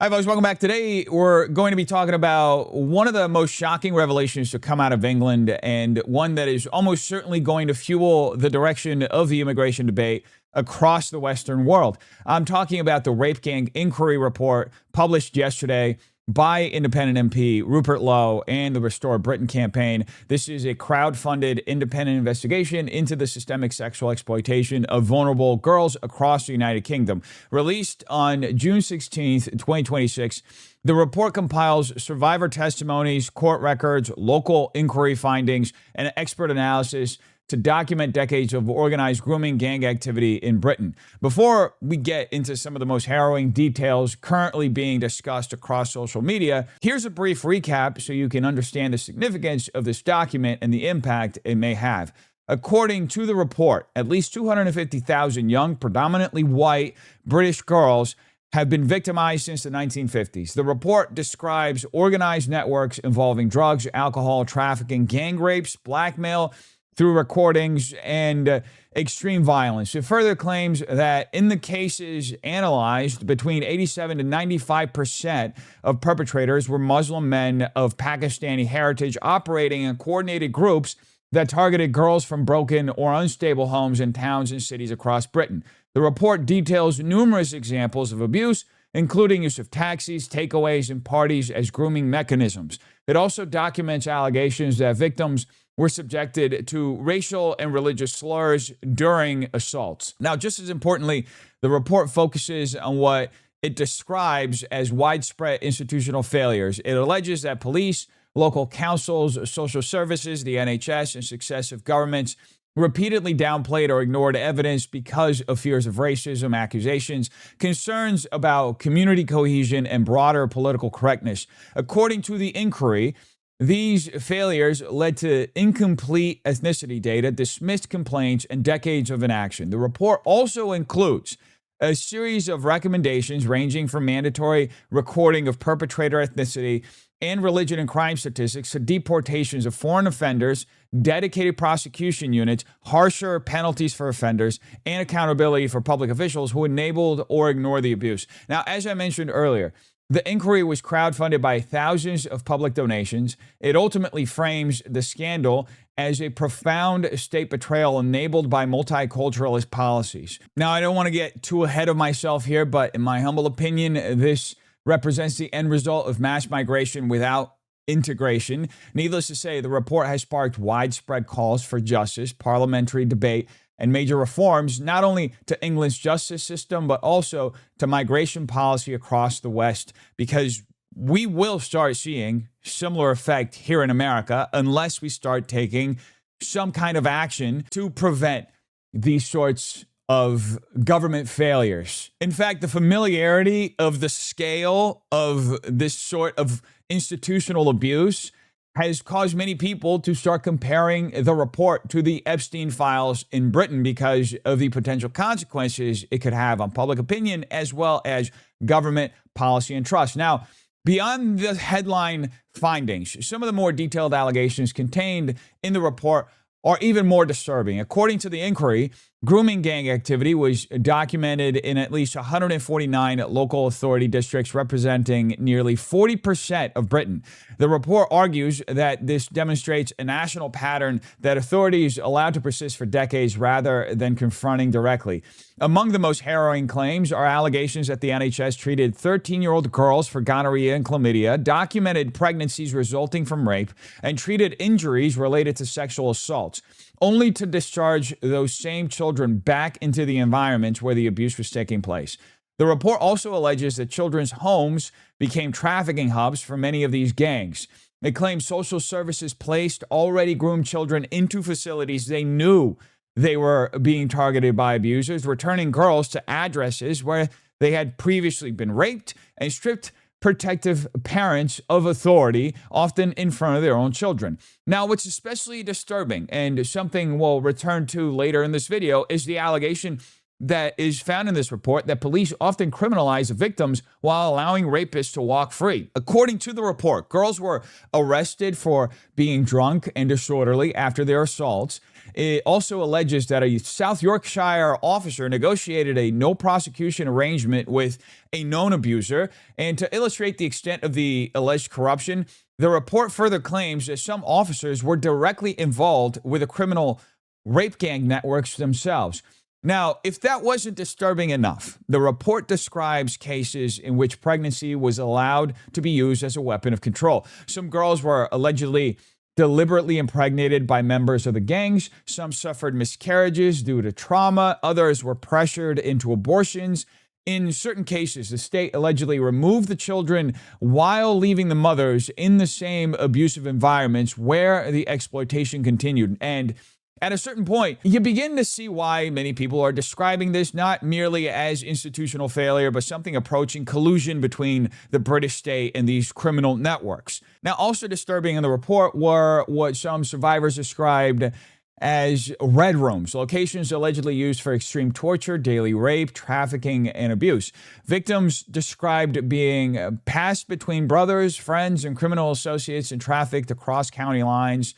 Hi, folks. Welcome back. Today, we're going to be talking about one of the most shocking revelations to come out of England, and one that is almost certainly going to fuel the direction of the immigration debate across the Western world. I'm talking about the Rape Gang Inquiry Report published yesterday by independent MP Rupert Lowe and the Restore Britain campaign. This is a crowd-funded independent investigation into the systemic sexual exploitation of vulnerable girls across the United Kingdom. Released on June 16th, 2026, the report compiles survivor testimonies, court records, local inquiry findings, and expert analysis to document decades of organized grooming gang activity in Britain. Before we get into some of the most harrowing details currently being discussed across social media, here's a brief recap so you can understand the significance of this document and the impact it may have. According to the report, at least 250,000 young, predominantly white British girls have been victimized since the 1950s. The report describes organized networks involving drugs, alcohol, trafficking, gang rapes, blackmail, through recordings, and extreme violence. It further claims that in the cases analyzed, between 87 to 95% of perpetrators were Muslim men of Pakistani heritage operating in coordinated groups that targeted girls from broken or unstable homes in towns and cities across Britain. The report details numerous examples of abuse, including use of taxis, takeaways, and parties as grooming mechanisms. It also documents allegations that victims were subjected to racial and religious slurs during assaults. Now, just as importantly, the report focuses on what it describes as widespread institutional failures. It alleges that police, local councils, social services, the NHS, and successive governments repeatedly downplayed or ignored evidence because of fears of racism, accusations, concerns about community cohesion, and broader political correctness. According to the inquiry, these failures led to incomplete ethnicity data, dismissed complaints, and decades of inaction. The report also includes a series of recommendations ranging from mandatory recording of perpetrator ethnicity and religion and crime statistics to deportations of foreign offenders, dedicated prosecution units, harsher penalties for offenders, and accountability for public officials who enabled or ignored the abuse. Now, as I mentioned earlier, the inquiry was crowdfunded by thousands of public donations. It ultimately frames the scandal as a profound state betrayal enabled by multiculturalist policies. Now, I don't want to get too ahead of myself here, but in my humble opinion, this represents the end result of mass migration without integration. Needless to say, the report has sparked widespread calls for justice, parliamentary debate, and major reforms, not only to England's justice system, but also to migration policy across the West, because we will start seeing similar effect here in America unless we start taking some kind of action to prevent these sorts of government failures. In fact, the familiarity of the scale of this sort of institutional abuse has caused many people to start comparing the report to the Epstein files in Britain because of the potential consequences it could have on public opinion as well as government policy and trust. Now, beyond the headline findings, some of the more detailed allegations contained in the report are even more disturbing. According to the inquiry, grooming gang activity was documented in at least 149 local authority districts, representing nearly 40% of Britain. The report argues that this demonstrates a national pattern that authorities allowed to persist for decades rather than confronting directly. Among the most harrowing claims are allegations that the NHS treated 13-year-old girls for gonorrhea and chlamydia, documented pregnancies resulting from rape, and treated injuries related to sexual assaults, only to discharge those same children back into the environments where the abuse was taking place. The report also alleges that children's homes became trafficking hubs for many of these gangs. It claims social services placed already groomed children into facilities they knew they were being targeted by abusers, returning girls to addresses where they had previously been raped and stripped protective parents of authority, often in front of their own children. Now, what's especially disturbing, and something we'll return to later in this video, is the allegation that is found in this report that police often criminalize victims while allowing rapists to walk free. According to the report, girls were arrested for being drunk and disorderly after their assaults. It also alleges that a South Yorkshire officer negotiated a no prosecution arrangement with a known abuser. And to illustrate the extent of the alleged corruption, the report further claims that some officers were directly involved with the criminal rape gang networks themselves. Now, if that wasn't disturbing enough, the report describes cases in which pregnancy was allowed to be used as a weapon of control. Some girls were allegedly deliberately impregnated by members of the gangs. Some suffered miscarriages due to trauma. Others were pressured into abortions. In certain cases, the state allegedly removed the children while leaving the mothers in the same abusive environments where the exploitation continued. And at a certain point, you begin to see why many people are describing this not merely as institutional failure, but something approaching collusion between the British state and these criminal networks. Now, also disturbing in the report were what some survivors described as red rooms, locations allegedly used for extreme torture, daily rape, trafficking, and abuse. Victims described being passed between brothers, friends, and criminal associates and trafficked across county lines.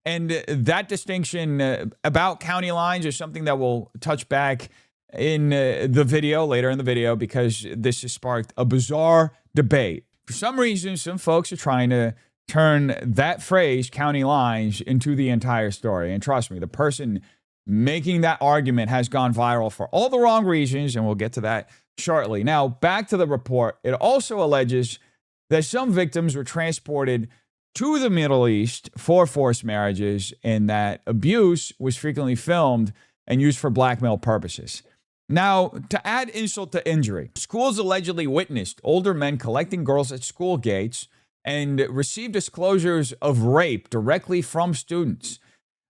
And that distinction about county lines is something that we'll touch back in the video, later in the video, because this has sparked a bizarre debate. For some reason, some folks are trying to turn that phrase, county lines, into the entire story. And trust me, the person making that argument has gone viral for all the wrong reasons, and we'll get to that shortly. Now, back to the report. It also alleges that some victims were transported to the Middle East for forced marriages, and that abuse was frequently filmed and used for blackmail purposes. Now, to add insult to injury, schools allegedly witnessed older men collecting girls at school gates and received disclosures of rape directly from students.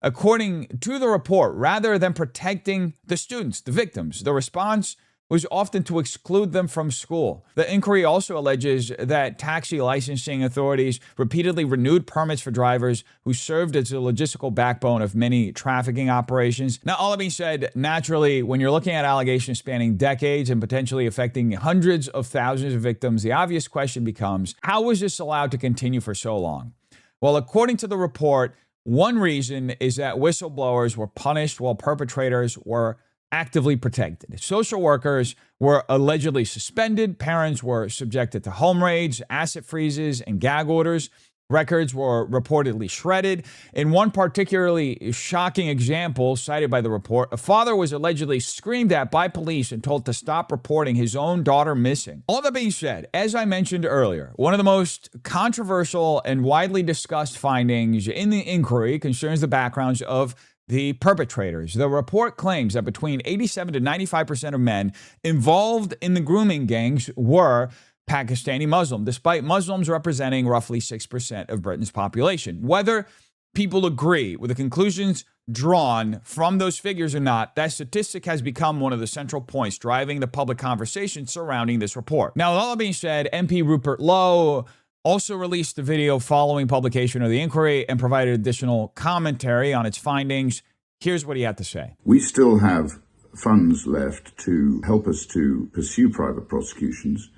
According to the report, rather than protecting the students, the victims, the response was often to exclude them from school. The inquiry also alleges that taxi licensing authorities repeatedly renewed permits for drivers who served as the logistical backbone of many trafficking operations. Now, all that being said, naturally, when you're looking at allegations spanning decades and potentially affecting hundreds of thousands of victims, the obvious question becomes, how was this allowed to continue for so long? Well, according to the report, one reason is that whistleblowers were punished while perpetrators were actively protected. Social workers were allegedly suspended. Parents were subjected to home raids, asset freezes, and gag orders. Records were reportedly shredded. In one particularly shocking example cited by the report, a father was allegedly screamed at by police and told to stop reporting his own daughter missing. All that being said, as I mentioned earlier, one of the most controversial and widely discussed findings in the inquiry concerns the backgrounds of the perpetrators. The report claims that between 87 to 95% of men involved in the grooming gangs were Pakistani Muslim, despite Muslims representing roughly 6% of Britain's population. Whether people agree with the conclusions drawn from those figures or not, that statistic has become one of the central points driving the public conversation surrounding this report. Now, with all that being said, MP Rupert Lowe also released the video following publication of the inquiry and provided additional commentary on its findings. Here's what he had to say. We still have funds left to help us to pursue private prosecutions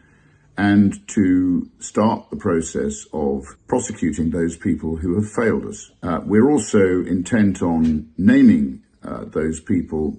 and to start the process of prosecuting those people who have failed us. We're also intent on naming those people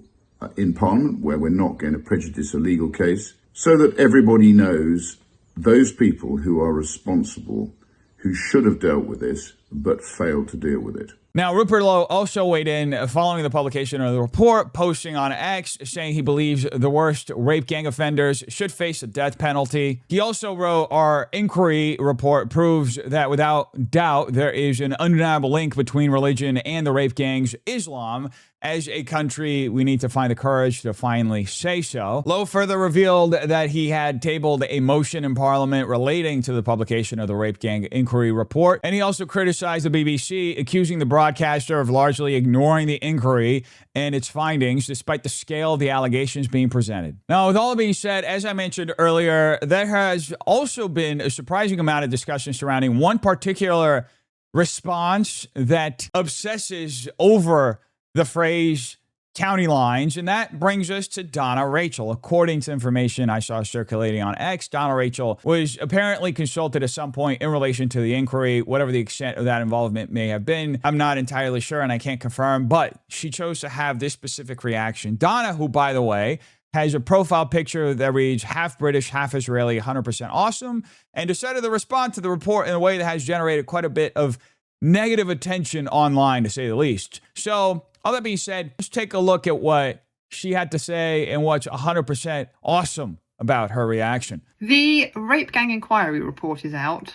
in Parliament, where we're not going to prejudice a legal case, so that everybody knows those people who are responsible, who should have dealt with this, but failed to deal with it. Now, Rupert Lowe also weighed in following the publication of the report, posting on X, saying he believes the worst rape gang offenders should face a death penalty. He also wrote, our inquiry report proves that without doubt, there is an undeniable link between religion and the rape gangs. Islam, as a country, we need to find the courage to finally say so. Lowe further revealed that he had tabled a motion in Parliament relating to the publication of the rape gang inquiry report. And he also criticized the BBC, accusing the broadcaster of largely ignoring the inquiry and its findings, despite the scale of the allegations being presented. Now, with all that being said, as I mentioned earlier, there has also been a surprising amount of discussion surrounding one particular response that obsesses over the phrase county lines. And that brings us to Donna Rachel. According to information I saw circulating on X, Donna Rachel was apparently consulted at some point in relation to the inquiry, whatever the extent of that involvement may have been. I'm not entirely sure and I can't confirm, but she chose to have this specific reaction. Donna, who, by the way, has a profile picture that reads half British, half Israeli, 100% awesome, and decided to respond to the report in a way that has generated quite a bit of negative attention online, to say the least. So, all that being said, let's take a look at what she had to say and what's 100% awesome about her reaction. The Rape Gang Inquiry report is out.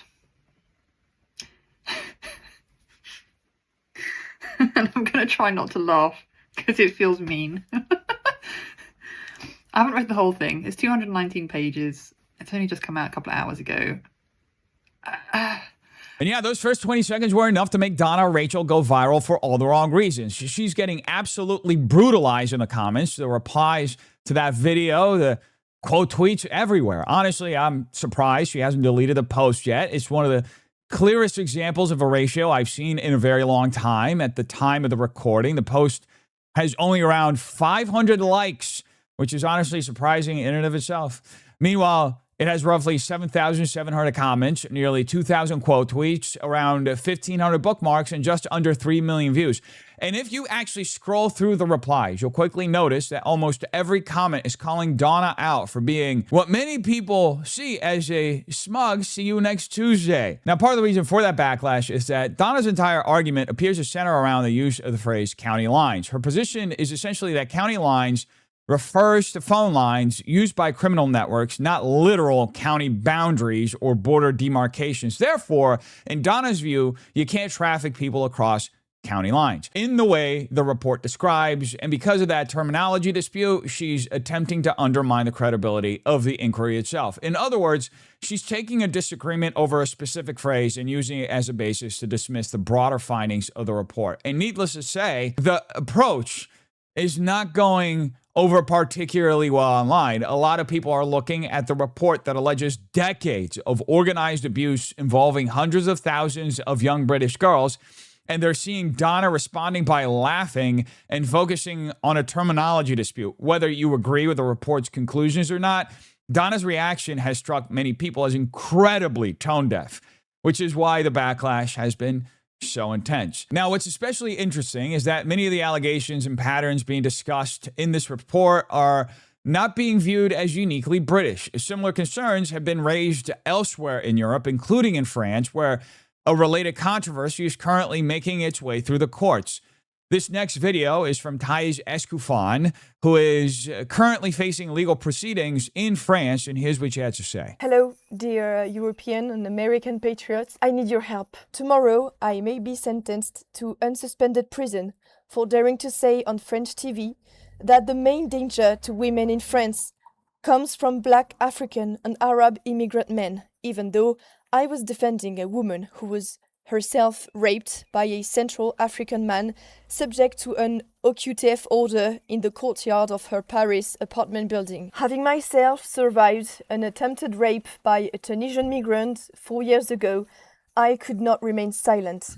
And I'm going to try not to laugh because it feels mean. I haven't read the whole thing. It's 219 pages. It's only just come out a couple of hours ago. And yeah, those first 20 seconds were enough to make Donna Rachel go viral for all the wrong reasons. She's getting absolutely brutalized in the comments, the replies to that video, the quote tweets everywhere. Honestly, I'm surprised she hasn't deleted the post yet. It's one of the clearest examples of a ratio I've seen in a very long time. At the time of the recording, the post has only around 500 likes, which is honestly surprising in and of itself. Meanwhile, it has roughly 7,700 comments, nearly 2,000 quote tweets, around 1,500 bookmarks, and just under 3 million views. And if you actually scroll through the replies, you'll quickly notice that almost every comment is calling Donna out for being what many people see as a smug "see you next Tuesday." Now, part of the reason for that backlash is that Donna's entire argument appears to center around the use of the phrase county lines. Her position is essentially that county lines refers to phone lines used by criminal networks, not literal county boundaries or border demarcations. Therefore, in Donna's view, you can't traffic people across county lines in the way the report describes. And because of that terminology dispute, she's attempting to undermine the credibility of the inquiry itself. In other words, she's taking a disagreement over a specific phrase and using it as a basis to dismiss the broader findings of the report. And needless to say, the approach is not going over particularly well online. A lot of people are looking at the report that alleges decades of organized abuse involving hundreds of thousands of young British girls, and they're seeing Donna responding by laughing and focusing on a terminology dispute. Whether you agree with the report's conclusions or not, Donna's reaction has struck many people as incredibly tone-deaf, which is why the backlash has been so intense. Now, what's especially interesting is that many of the allegations and patterns being discussed in this report are not being viewed as uniquely British. Similar concerns have been raised elsewhere in Europe, including in France, where a related controversy is currently making its way through the courts. This next video is from Thais Escoufan, who is currently facing legal proceedings in France, and here's what she had to say. Hello, dear European and American patriots. I need your help. Tomorrow, I may be sentenced to unsuspended prison for daring to say on French TV that the main danger to women in France comes from Black, African and Arab immigrant men, even though I was defending a woman who was herself raped by a Central African man subject to an OQTF order in the courtyard of her Paris apartment building. Having myself survived an attempted rape by a Tunisian migrant 4 years ago, I could not remain silent.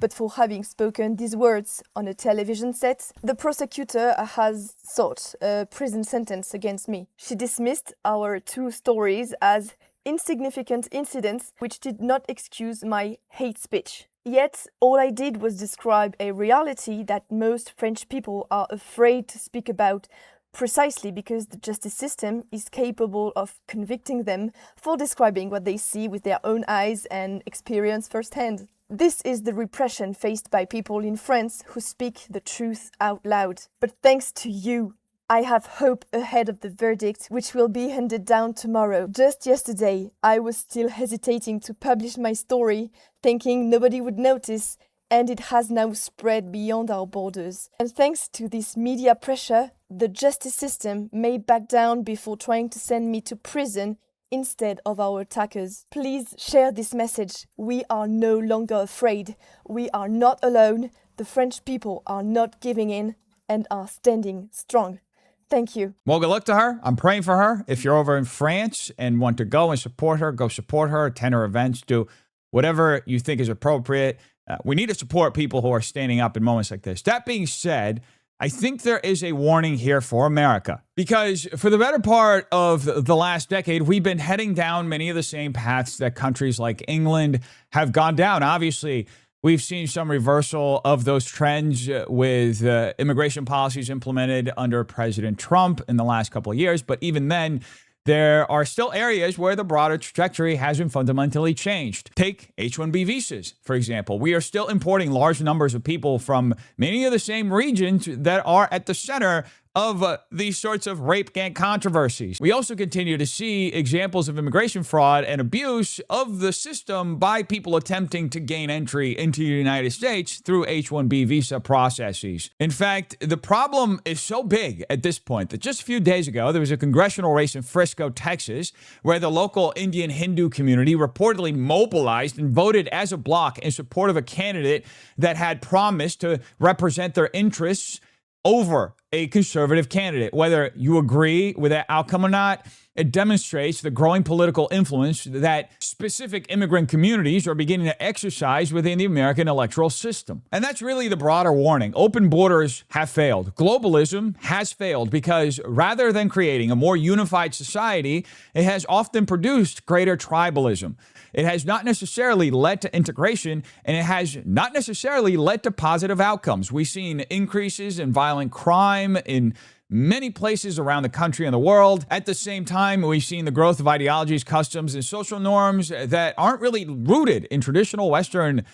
But for having spoken these words on a television set, the prosecutor has sought a prison sentence against me. She dismissed our two stories as insignificant incidents which did not excuse my hate speech. Yet, all I did was describe a reality that most French people are afraid to speak about, precisely because the justice system is capable of convicting them for describing what they see with their own eyes and experience firsthand. This is the repression faced by people in France who speak the truth out loud. But thanks to you, I have hope ahead of the verdict, which will be handed down tomorrow. Just yesterday, I was still hesitating to publish my story, thinking nobody would notice, and it has now spread beyond our borders. And thanks to this media pressure, the justice system may back down before trying to send me to prison instead of our attackers. Please share this message. We are no longer afraid. We are not alone. The French people are not giving in and are standing strong. Thank you. Well, good luck to her. I'm praying for her. If you're over in France and want to go and support her, go support her, attend her events, do whatever you think is appropriate. We need to support people who are standing up in moments like this. That being said, I think there is a warning here for America, because for the better part of the last decade, we've been heading down many of the same paths that countries like England have gone down. Obviously, we've seen some reversal of those trends with immigration policies implemented under President Trump in the last couple of years. But even then, there are still areas where the broader trajectory hasn't fundamentally changed. Take H-1B visas, for example. We are still importing large numbers of people from many of the same regions that are at the center of these sorts of rape gang controversies. We also continue to see examples of immigration fraud and abuse of the system by people attempting to gain entry into the United States through H-1B visa processes. In fact, the problem is so big at this point that just a few days ago, there was a congressional race in Frisco, Texas, where the local Indian Hindu community reportedly mobilized and voted as a bloc in support of a candidate that had promised to represent their interests over a conservative candidate. Whether you agree with that outcome or not, it demonstrates the growing political influence that specific immigrant communities are beginning to exercise within the American electoral system. And that's really the broader warning. Open borders have failed. Globalism has failed because rather than creating a more unified society, it has often produced greater tribalism. It has not necessarily led to integration, and it has not necessarily led to positive outcomes. We've seen increases in violent crime in many places around the country and the world. At the same time, we've seen the growth of ideologies, customs, and social norms that aren't really rooted in traditional Western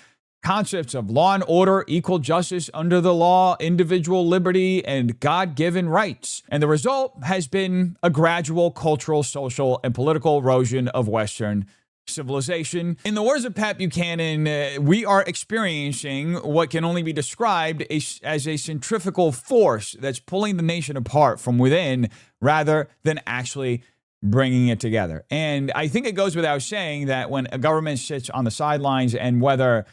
concepts of law and order, equal justice under the law, individual liberty, and God-given rights. And the result has been a gradual cultural, social, and political erosion of Western civilization. In the words of Pat Buchanan, we are experiencing what can only be described as a centrifugal force that's pulling the nation apart from within rather than actually bringing it together. And I think it goes without saying that when a government sits on the sidelines and whether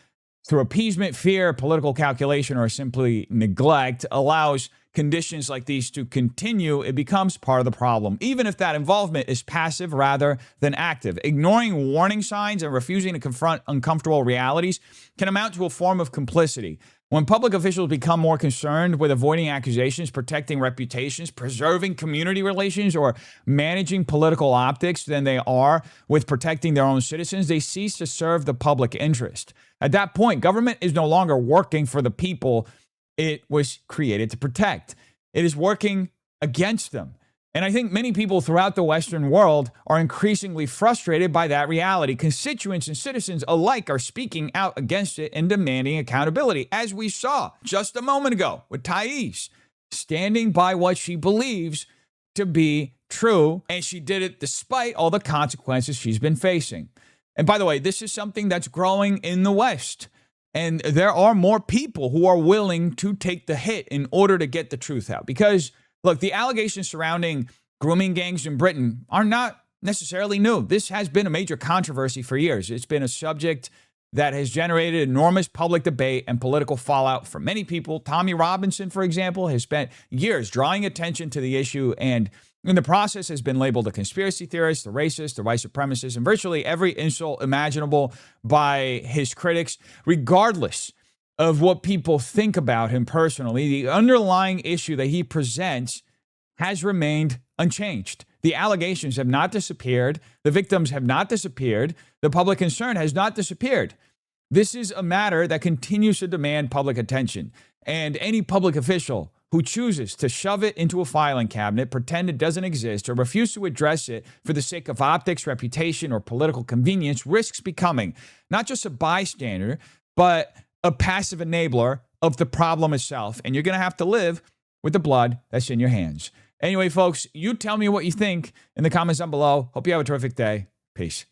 through appeasement, fear, political calculation, or simply neglect allows conditions like these to continue, it becomes part of the problem, even if that involvement is passive rather than active. Ignoring warning signs and refusing to confront uncomfortable realities can amount to a form of complicity. When public officials become more concerned with avoiding accusations, protecting reputations, preserving community relations, or managing political optics than they are with protecting their own citizens, they cease to serve the public interest. At that point, government is no longer working for the people it was created to protect. It is working against them. And I think many people throughout the Western world are increasingly frustrated by that reality. Constituents and citizens alike are speaking out against it and demanding accountability, as we saw just a moment ago with Thais, standing by what she believes to be true, and she did it despite all the consequences she's been facing. And by the way, this is something that's growing in the West. And there are more people who are willing to take the hit in order to get the truth out. Because, look, the allegations surrounding grooming gangs in Britain are not necessarily new. This has been a major controversy for years. It's been a subject that has generated enormous public debate and political fallout for many people. Tommy Robinson, for example, has spent years drawing attention to the issue and in the process has been labeled a conspiracy theorist, a racist, a white supremacist, and virtually every insult imaginable by his critics, regardless of what people think about him personally. The underlying issue that he presents has remained unchanged. The allegations have not disappeared. The victims have not disappeared. The public concern has not disappeared. This is a matter that continues to demand public attention. And any public official who chooses to shove it into a filing cabinet, pretend it doesn't exist, or refuse to address it for the sake of optics, reputation, or political convenience risks becoming not just a bystander, but a passive enabler of the problem itself. And you're going to have to live with the blood that's in your hands. Anyway, folks, you tell me what you think in the comments down below. Hope you have a terrific day. Peace.